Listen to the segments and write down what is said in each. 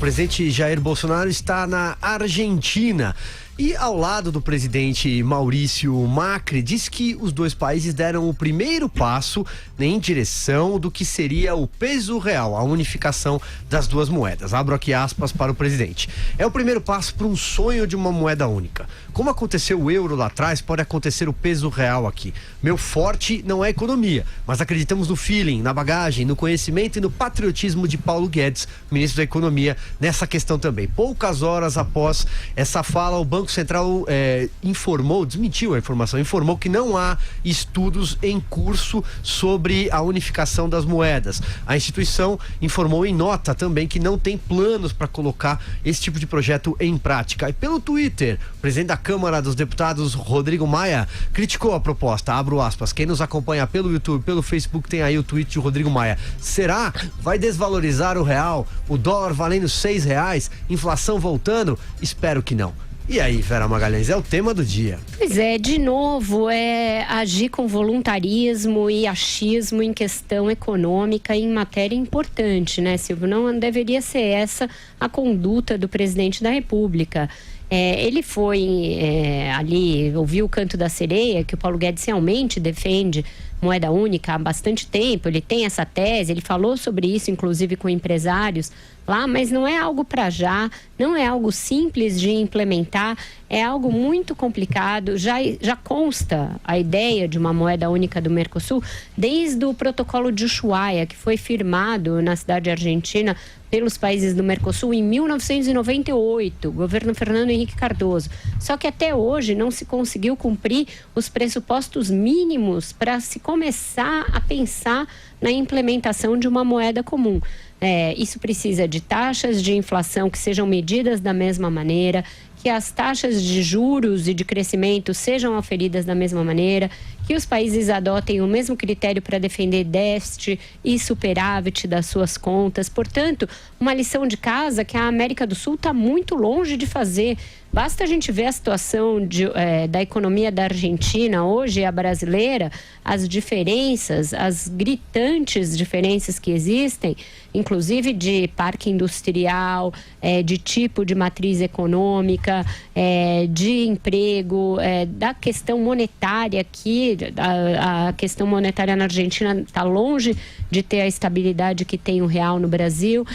presidente Jair Bolsonaro está na Argentina. E ao lado do presidente Maurício Macri, diz que os dois países deram o primeiro passo em direção do que seria o peso real, a unificação das duas moedas. Abro aqui aspas para o presidente. É o primeiro passo para um sonho de uma moeda única. Como aconteceu o euro lá atrás, pode acontecer o peso real aqui. Meu forte não é a economia, mas acreditamos no feeling, na bagagem, no conhecimento e no patriotismo de Paulo Guedes, ministro da Economia, nessa questão também. Poucas horas após essa fala, o Banco Central desmentiu a informação, informou que não há estudos em curso sobre a unificação das moedas. A instituição informou em nota também que não tem planos para colocar esse tipo de projeto em prática. E pelo Twitter, o presidente da Câmara dos Deputados, Rodrigo Maia, criticou a proposta. Abro aspas. Quem nos acompanha pelo YouTube, pelo Facebook, tem aí o tweet de Rodrigo Maia. Será? Vai desvalorizar o real? O dólar valendo R$6? Inflação voltando? Espero que não. E aí, Vera Magalhães, é o tema do dia. Pois é, de novo, agir com voluntarismo e achismo em questão econômica em matéria importante, né, Silvio? Não deveria ser essa a conduta do presidente da República. Ele foi ali, ouviu o canto da sereia, que o Paulo Guedes realmente defende moeda única há bastante tempo, ele tem essa tese, ele falou sobre isso, inclusive com empresários lá, mas não é algo para já, não é algo simples de implementar, é algo muito complicado. Já consta a ideia de uma moeda única do Mercosul desde o protocolo de Ushuaia, que foi firmado na cidade argentina pelos países do Mercosul em 1998, governo Fernando Henrique Cardoso. Só que até hoje não se conseguiu cumprir os pressupostos mínimos para se começar a pensar na implementação de uma moeda comum. Isso precisa de taxas de inflação que sejam medidas da mesma maneira, que as taxas de juros e de crescimento sejam aferidas da mesma maneira, que os países adotem o mesmo critério para defender déficit e superávit das suas contas. Portanto, uma lição de casa que a América do Sul está muito longe de fazer. Basta a gente ver a situação da economia da Argentina hoje, a brasileira, as diferenças, as gritantes diferenças que existem, inclusive de parque industrial, de tipo de matriz econômica, de emprego, da questão monetária aqui. A questão monetária na Argentina está longe de ter a estabilidade que tem o real no Brasil.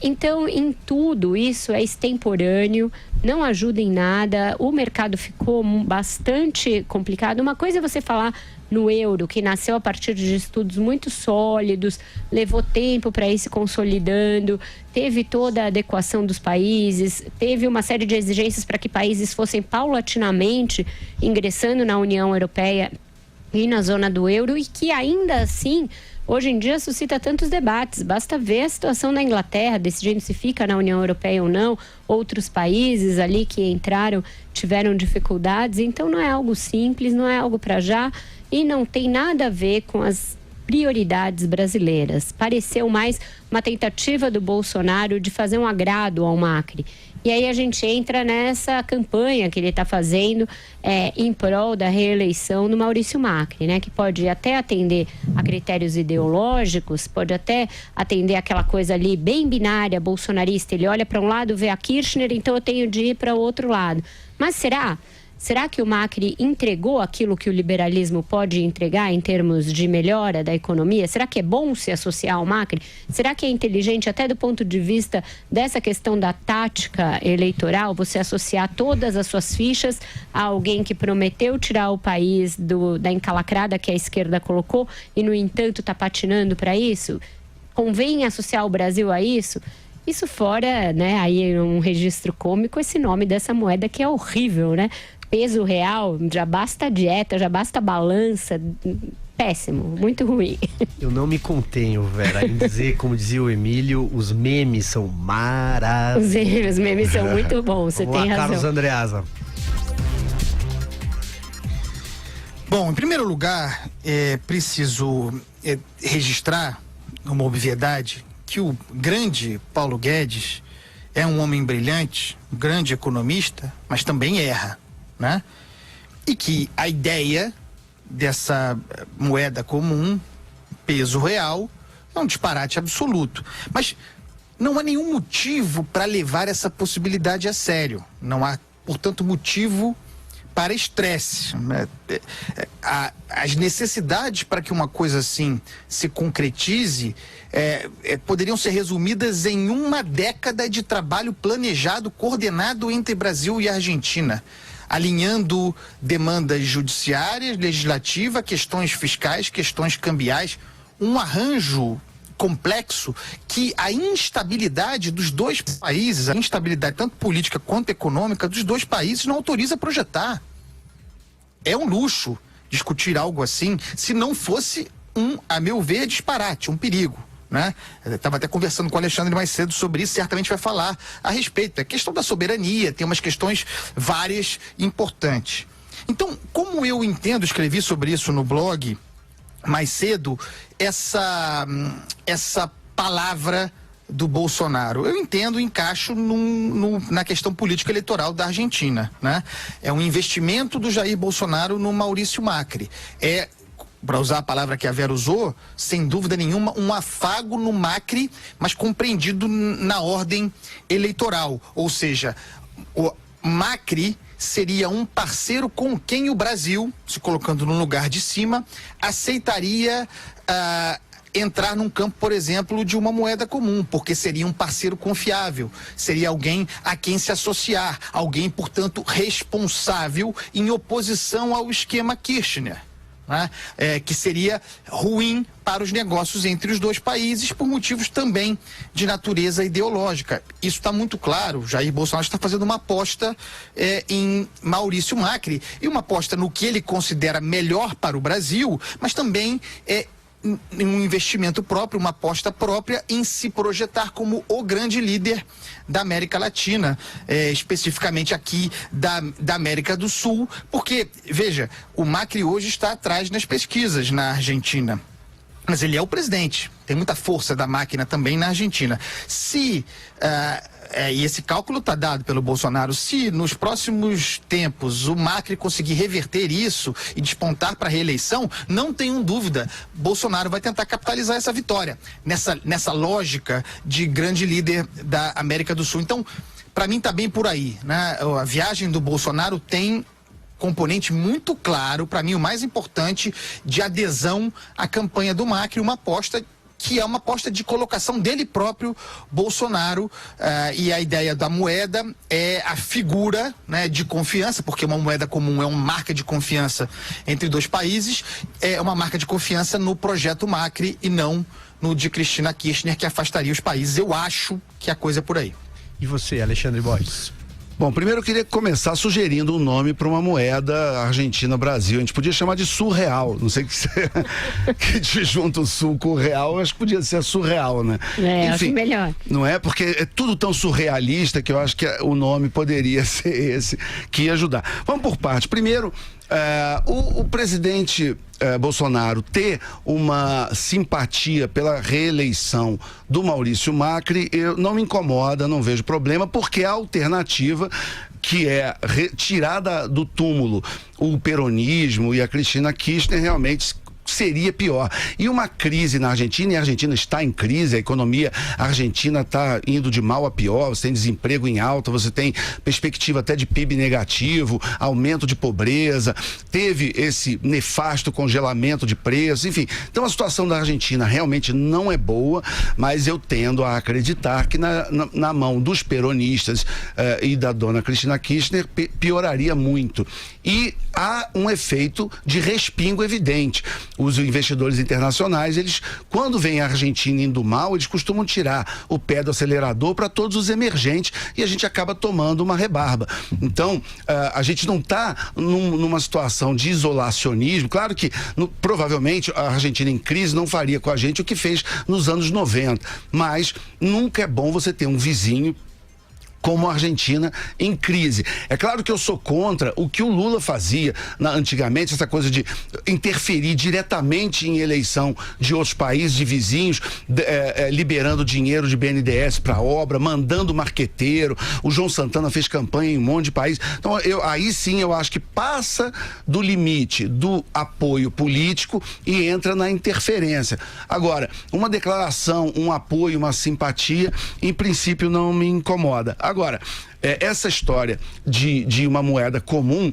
Então, em tudo isso é extemporâneo, não ajuda em nada, o mercado ficou bastante complicado. Uma coisa é você falar no euro, que nasceu a partir de estudos muito sólidos, levou tempo para ir se consolidando, teve toda a adequação dos países, teve uma série de exigências para que países fossem paulatinamente ingressando na União Europeia e na zona do euro, e que ainda assim hoje em dia suscita tantos debates. Basta ver a situação da Inglaterra, decidindo se fica na União Europeia ou não. Outros países ali que entraram tiveram dificuldades. Então não é algo simples, não é algo para já e não tem nada a ver com as prioridades brasileiras. Pareceu mais uma tentativa do Bolsonaro de fazer um agrado ao Macri. E aí a gente entra nessa campanha que ele está fazendo em prol da reeleição do Maurício Macri, né? Que pode até atender a critérios ideológicos, pode até atender aquela coisa ali bem binária, bolsonarista. Ele olha para um lado, vê a Kirchner, então eu tenho de ir para o outro lado. Mas Será que o Macri entregou aquilo que o liberalismo pode entregar em termos de melhora da economia? Será que é bom se associar ao Macri? Será que é inteligente, até do ponto de vista dessa questão da tática eleitoral, você associar todas as suas fichas a alguém que prometeu tirar o país da encalacrada que a esquerda colocou e, no entanto, está patinando para isso? Convém associar o Brasil a isso? Isso fora, né, aí um registro cômico, esse nome dessa moeda que é horrível, né? Peso real, já basta dieta, já basta balança, péssimo, muito ruim. Eu não me contenho, Vera, em dizer, como dizia o Emílio, os memes são maravilhosos. Os memes são muito bons, você tem razão. Carlos Andreasa. Bom, em primeiro lugar, é preciso registrar uma obviedade que o grande Paulo Guedes é um homem brilhante, um grande economista, mas também erra, né? E que a ideia dessa moeda comum, peso real, é um disparate absoluto. Mas não há nenhum motivo para levar essa possibilidade a sério. Não há, portanto, motivo para estresse. As necessidades para que uma coisa assim se concretize poderiam ser resumidas em uma década de trabalho planejado, coordenado entre Brasil e Argentina, alinhando demandas judiciárias, legislativas, questões fiscais, questões cambiais, um arranjo complexo que a instabilidade dos dois países, a instabilidade tanto política quanto econômica dos dois países não autoriza a projetar. É um luxo discutir algo assim, se não fosse a meu ver, disparate, um perigo, né? Eu estava até conversando com o Alexandre mais cedo sobre isso, certamente vai falar a respeito. É questão da soberania, tem umas questões várias importantes. Então, como eu entendo, escrevi sobre isso no blog mais cedo, essa palavra do Bolsonaro, eu entendo, encaixo na questão política eleitoral da Argentina, né? É um investimento do Jair Bolsonaro no Maurício Macri. Para usar a palavra que a Vera usou, sem dúvida nenhuma, um afago no Macri, mas compreendido na ordem eleitoral. Ou seja, o Macri seria um parceiro com quem o Brasil, se colocando no lugar de cima, aceitaria entrar num campo, por exemplo, de uma moeda comum, porque seria um parceiro confiável, seria alguém a quem se associar, alguém, portanto, responsável em oposição ao esquema Kirchner, né? Que seria ruim para os negócios entre os dois países por motivos também de natureza ideológica. Isso está muito claro. Jair Bolsonaro está fazendo uma aposta em Maurício Macri, e uma aposta no que ele considera melhor para o Brasil, mas também um investimento próprio, uma aposta própria em se projetar como o grande líder da América Latina, especificamente aqui da América do Sul, porque, veja, o Macri hoje está atrás nas pesquisas na Argentina, mas ele é o presidente, tem muita força da máquina também na Argentina. E esse cálculo está dado pelo Bolsonaro, se nos próximos tempos o Macri conseguir reverter isso e despontar para a reeleição, não tenham dúvida, Bolsonaro vai tentar capitalizar essa vitória, nessa lógica de grande líder da América do Sul. Então, para mim está bem por aí, né? A viagem do Bolsonaro tem componente muito claro, para mim o mais importante, de adesão à campanha do Macri, uma aposta que é uma aposta de colocação dele próprio, Bolsonaro, e a ideia da moeda é a figura, né, de confiança, porque uma moeda comum é uma marca de confiança entre dois países, é uma marca de confiança no projeto Macri e não no de Cristina Kirchner, que afastaria os países. Eu acho que a coisa é por aí. E você, Alexandre Borges? Bom, primeiro eu queria começar sugerindo um nome para uma moeda Argentina-Brasil. A gente podia chamar de surreal. Não sei que te junta o sul com o real, acho que podia ser surreal, né? Enfim, acho melhor. Não é? Porque é tudo tão surrealista que eu acho que o nome poderia ser esse que ia ajudar. Vamos por parte. Primeiro, o presidente Bolsonaro ter uma simpatia pela reeleição do Maurício Macri, não me incomoda, não vejo problema, porque a alternativa, que é tirar do túmulo o peronismo e a Cristina Kirchner, realmente seria pior. E uma crise na Argentina, e a Argentina está em crise, a economia argentina está indo de mal a pior, você tem desemprego em alta, você tem perspectiva até de PIB negativo, aumento de pobreza, teve esse nefasto congelamento de preços, enfim. Então a situação da Argentina realmente não é boa, mas eu tendo a acreditar que na mão dos peronistas e da dona Cristina Kirchner pioraria muito. E há um efeito de respingo evidente. Os investidores internacionais, eles, quando vem a Argentina indo mal, eles costumam tirar o pé do acelerador para todos os emergentes e a gente acaba tomando uma rebarba. Então, a gente não está numa situação de isolacionismo. Claro que, provavelmente, a Argentina em crise não faria com a gente o que fez nos anos 90, mas nunca é bom você ter um vizinho como a Argentina em crise. É claro que eu sou contra o que o Lula fazia antigamente, essa coisa de interferir diretamente em eleição de outros países, de vizinhos, liberando dinheiro de BNDES para obra, mandando marqueteiro. O João Santana fez campanha em um monte de país. Então, aí sim eu acho que passa do limite do apoio político e entra na interferência. Agora, uma declaração, um apoio, uma simpatia, em princípio não me incomoda. Agora, essa história de uma moeda comum,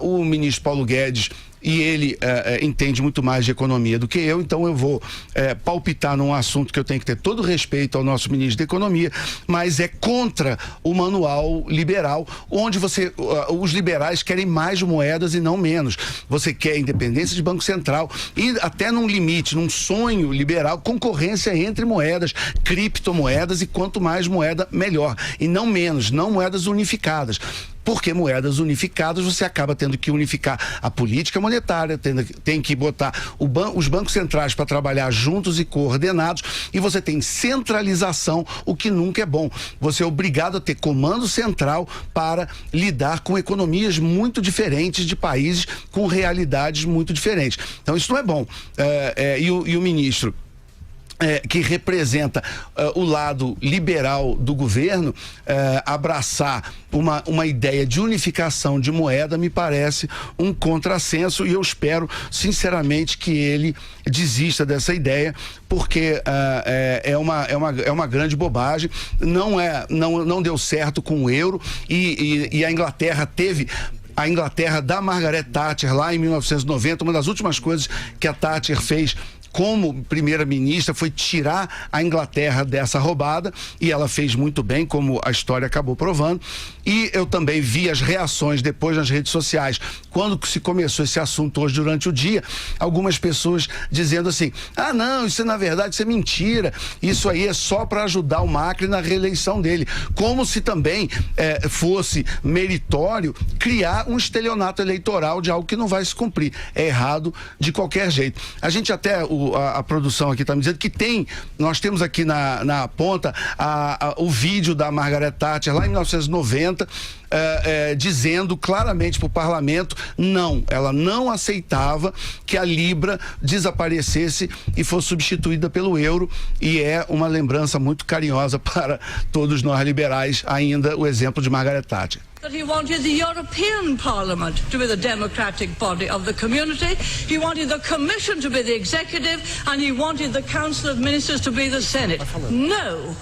o ministro Paulo Guedes, e ele entende muito mais de economia do que eu, então eu vou palpitar num assunto que eu tenho que ter todo respeito ao nosso ministro da Economia, mas é contra o manual liberal, onde os liberais querem mais moedas e não menos. Você quer independência de Banco Central e até num limite, num sonho liberal, concorrência entre moedas, criptomoedas, e quanto mais moeda, melhor. E não menos, não moedas unificadas. Porque moedas unificadas você acaba tendo que unificar a política monetária, tem que botar os bancos centrais para trabalhar juntos e coordenados, e você tem centralização, o que nunca é bom. Você é obrigado a ter comando central para lidar com economias muito diferentes de países com realidades muito diferentes. Então isso não é bom. E o ministro que representa o lado liberal do governo, abraçar uma ideia de unificação de moeda me parece um contrassenso, e eu espero sinceramente que ele desista dessa ideia, porque é uma grande bobagem. Não deu certo com o euro, e a Inglaterra teve... A Inglaterra da Margaret Thatcher lá em 1990, uma das últimas coisas que a Thatcher fez como primeira-ministra foi tirar a Inglaterra dessa roubada, e ela fez muito bem, como a história acabou provando. E eu também vi as reações depois nas redes sociais, quando se começou esse assunto hoje durante o dia, algumas pessoas dizendo assim: ah não, isso na verdade isso é mentira, isso aí é só para ajudar o Macri na reeleição dele, como se também fosse meritório criar um estelionato eleitoral de algo que não vai se cumprir. É errado de qualquer jeito. A gente até, a produção aqui está me dizendo que nós temos aqui na ponta o vídeo da Margaret Thatcher lá em 1990, dizendo claramente para o parlamento, ela não aceitava que a Libra desaparecesse e fosse substituída pelo euro, e é uma lembrança muito carinhosa para todos nós liberais, ainda o exemplo de Margaret Thatcher. That he wanted the European Parliament to be the democratic body of the community, he wanted the Commission to be the executive, and he wanted the Council of Ministers to be the Senate. No.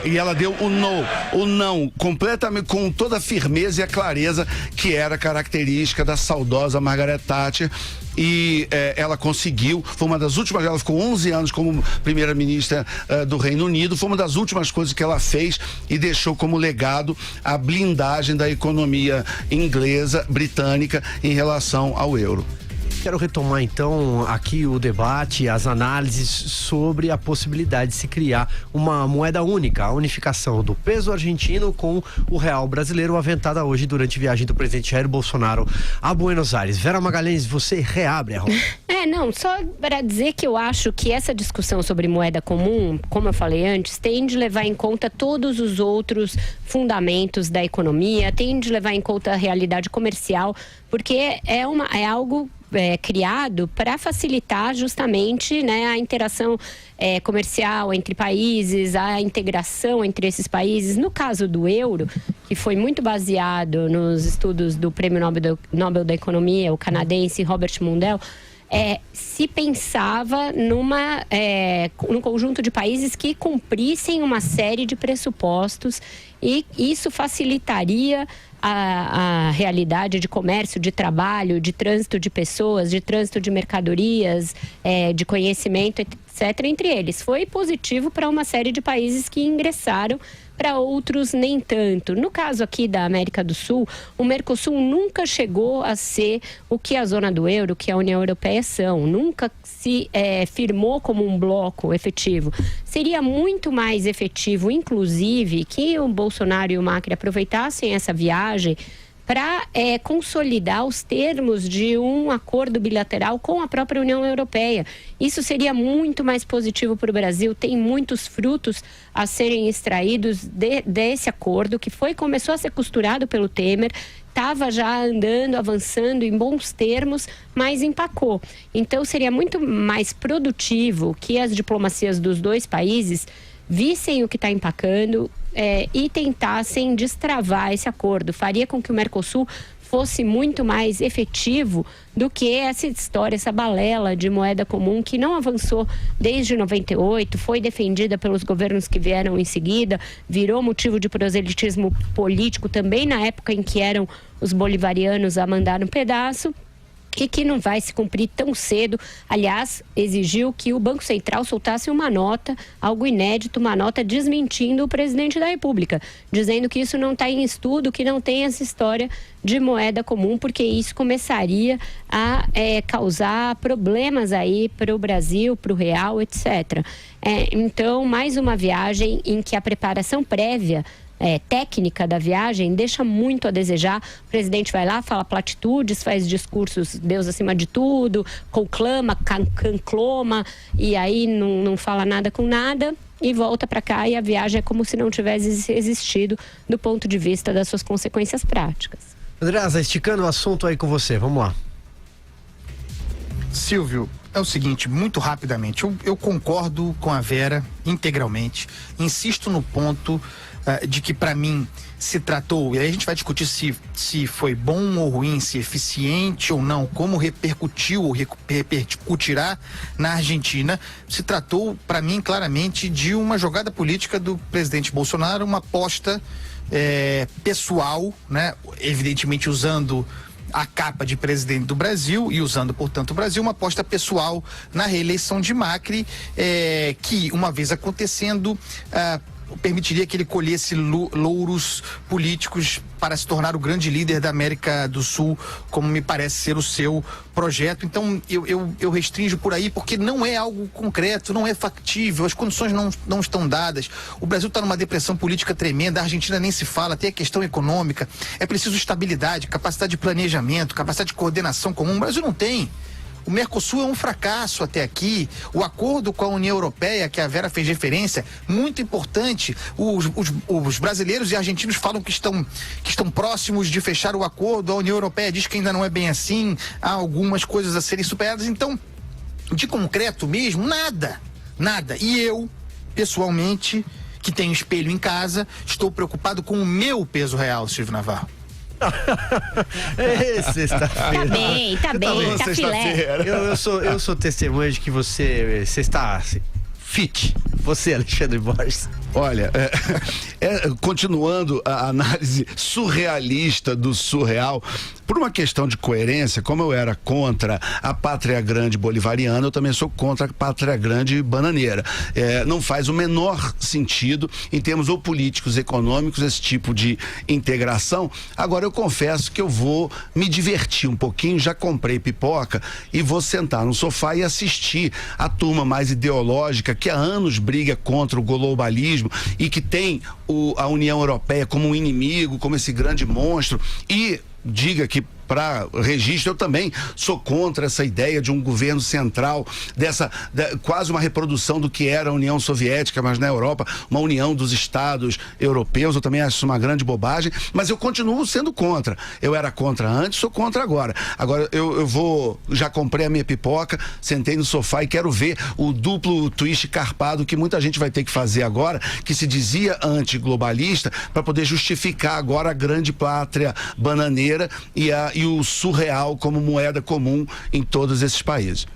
E ela deu o não, completamente, com toda a firmeza e a clareza que era característica da saudosa Margaret Thatcher. E ela conseguiu, foi uma das últimas, ela ficou 11 anos como primeira-ministra do Reino Unido, foi uma das últimas coisas que ela fez e deixou como legado a blindagem da economia inglesa, britânica, em relação ao euro. Quero retomar então aqui o debate, as análises sobre a possibilidade de se criar uma moeda única, a unificação do peso argentino com o real brasileiro, aventada hoje durante a viagem do presidente Jair Bolsonaro a Buenos Aires. Vera Magalhães, você reabre a roda. Só para dizer que eu acho que essa discussão sobre moeda comum, como eu falei antes, tem de levar em conta todos os outros fundamentos da economia, tem de levar em conta a realidade comercial, porque é algo criado para facilitar justamente, né, a interação comercial entre países, a integração entre esses países. No caso do euro, que foi muito baseado nos estudos do Prêmio Nobel da Economia, o canadense Robert Mundell, se pensava num conjunto de países que cumprissem uma série de pressupostos, e isso facilitaria a realidade de comércio, de trabalho, de trânsito de pessoas, de trânsito de mercadorias, de conhecimento, etc. Entre eles. Foi positivo para uma série de países que ingressaram, para outros nem tanto. No caso aqui da América do Sul, o Mercosul nunca chegou a ser o que a zona do euro, que a União Europeia são. Nunca se firmou como um bloco efetivo. Seria muito mais efetivo, inclusive, que o Bolsonaro e o Macri aproveitassem essa viagem para consolidar os termos de um acordo bilateral com a própria União Europeia. Isso seria muito mais positivo para o Brasil, tem muitos frutos a serem extraídos desse acordo, que começou a ser costurado pelo Temer, estava já andando, avançando em bons termos, mas empacou. Então seria muito mais produtivo que as diplomacias dos dois países vissem o que está empacando e tentassem destravar esse acordo. Faria com que o Mercosul fosse muito mais efetivo do que essa história, essa balela de moeda comum que não avançou desde 98, foi defendida pelos governos que vieram em seguida, virou motivo de proselitismo político também na época em que eram os bolivarianos a mandar um pedaço, e que não vai se cumprir tão cedo. Aliás, exigiu que o Banco Central soltasse uma nota, algo inédito, uma nota desmentindo o presidente da República, dizendo que isso não está em estudo, que não tem essa história de moeda comum, porque isso começaria a causar problemas aí para o Brasil, para o real, etc. Então, mais uma viagem em que a preparação prévia técnica da viagem deixa muito a desejar. O presidente vai lá, fala platitudes, faz discursos Deus acima de tudo, conclama, cancloma, e aí não fala nada com nada e volta para cá, e a viagem é como se não tivesse existido do ponto de vista das suas consequências práticas. Andreasa, esticando o assunto aí com você, vamos lá. Silvio, é o seguinte, muito rapidamente, eu concordo com a Vera integralmente, insisto no ponto de que para mim se tratou, e aí a gente vai discutir se foi bom ou ruim, se eficiente ou não, como repercutiu ou repercutirá na Argentina, se tratou para mim claramente de uma jogada política do presidente Bolsonaro, uma aposta pessoal, né? Evidentemente usando a capa de presidente do Brasil e usando, portanto, o Brasil, uma aposta pessoal na reeleição de Macri, que, uma vez acontecendo, permitiria que ele colhesse louros políticos para se tornar o grande líder da América do Sul, como me parece ser o seu projeto. Então, eu restringo por aí, porque não é algo concreto, não é factível, as condições não estão dadas. O Brasil está numa depressão política tremenda, a Argentina nem se fala, tem a questão econômica, é preciso estabilidade, capacidade de planejamento, capacidade de coordenação comum. O Brasil não tem. O Mercosul é um fracasso até aqui. O acordo com a União Europeia, que a Vera fez referência, muito importante. Os brasileiros e argentinos falam que estão próximos de fechar o acordo. A União Europeia diz que ainda não é bem assim. Há algumas coisas a serem superadas. Então, de concreto mesmo, nada. Nada. E eu, pessoalmente, que tenho espelho em casa, estou preocupado com o meu peso real, Silvio Navarro. Sexta-feira. Tá bem, tá filé. Eu sou testemunha de que você está fit. Você, Alexandre Borges. Olha, continuando a análise surrealista do surreal, por uma questão de coerência, como eu era contra a pátria grande bolivariana, eu também sou contra a pátria grande bananeira. Não faz o menor sentido em termos ou políticos, econômicos, esse tipo de integração. Agora eu confesso que eu vou me divertir um pouquinho, já comprei pipoca e vou sentar no sofá e assistir a turma mais ideológica que há anos briga contra o globalismo e que tem a União Europeia como um inimigo, como esse grande monstro, e diga que, para registro, eu também sou contra essa ideia de um governo central, quase uma reprodução do que era a União Soviética, mas na Europa, uma união dos estados europeus. Eu também acho isso uma grande bobagem, mas eu continuo sendo contra. Eu era contra antes, sou contra agora. Agora já comprei a minha pipoca, sentei no sofá e quero ver o duplo twist carpado que muita gente vai ter que fazer agora, que se dizia antiglobalista, para poder justificar agora a grande pátria bananeira e o surreal como moeda comum em todos esses países.